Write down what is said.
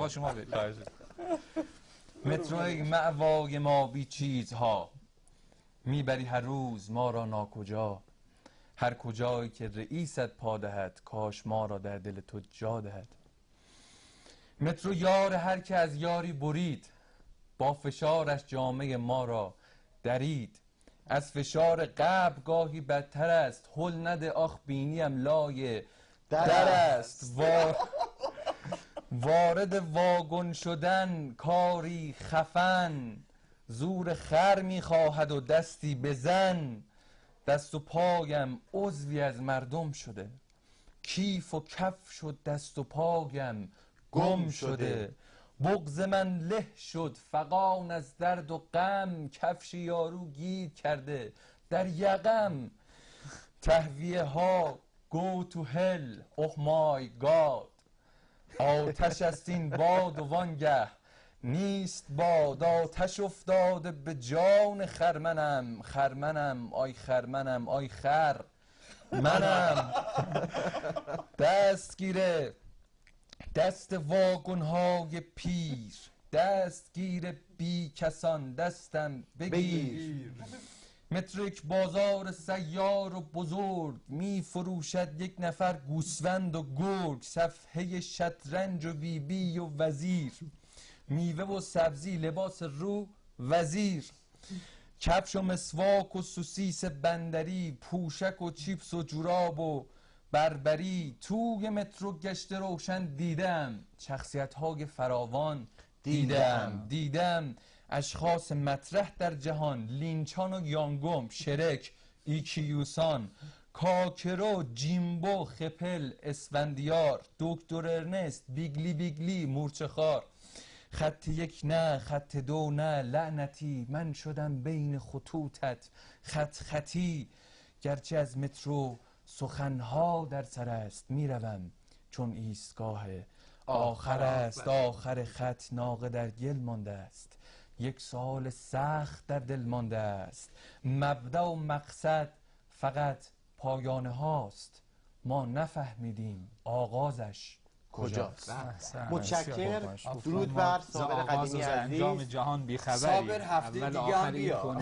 آقا شما برید. متروی مأوای ما بی چیزها، میبری هر روز ما را ناکجا. هر کجایی که رئیست پا دهد، کاش ما را در دل تو جا دهد. مترو یار هر که از یاری برید، با فشارش جامعه ما را درید. از فشار قبل گاهی بدتر است، هل نده آخ بینیم لای در است. وارد واگن شدن کاری خفن، زور خر میخواهد و دستی بزن. دست و پایم عضوی از مردم شده، کیف و کف شد دست و پایم گم شده. بغض من له شد فغان از درد و غم، کفش یارو گیر کرده در یقم. تهویه ها go to hell oh my god. آتش است این باد و وانگه نیست باد. آتش افتاده به جان خرمنم، خرمنم آی خرمنم آی خر منم. دستگیره دست واگن‌های پیر، دستگیر بی کسان دستم بگیر. متریک بازار سیار و بزرگ، می فروشد یک نفر گوسفند و گرگ. صفحه شطرنج و بیبی و وزیر، میوه و سبزی لباس رو وزیر. کفش و مسواک و سوسیس بندری، پوشک و چیپس و جوراب و بربری. توی مترو گشت روشن دیدم، شخصیت های فراوان دیدم. اشخاص مطرح در جهان، لینچان و یانگوم، شرک، ایکیوسان، کاکرو، جیمبو، خپل، اسفندیار، دکتر ارنست، بیگلی، مورچه‌خوار. خط یک نه، خط دو نه، لعنتی من شدم بین خطوطت خطی. گرچه از مترو سخنها در سر است، میروم چون ایستگاه آخر است. آخر خط ناقه در گل مانده است، یک سال سخت در دل مانده است. مبدأ و مقصد فقط پایانه هاست، ما نفهمیدیم آغازش کجاست. متشکر. درود بر صابر قدیمی عزیز. انجام جهان بی‌خبری. صابر هفته دیگه هم بیا.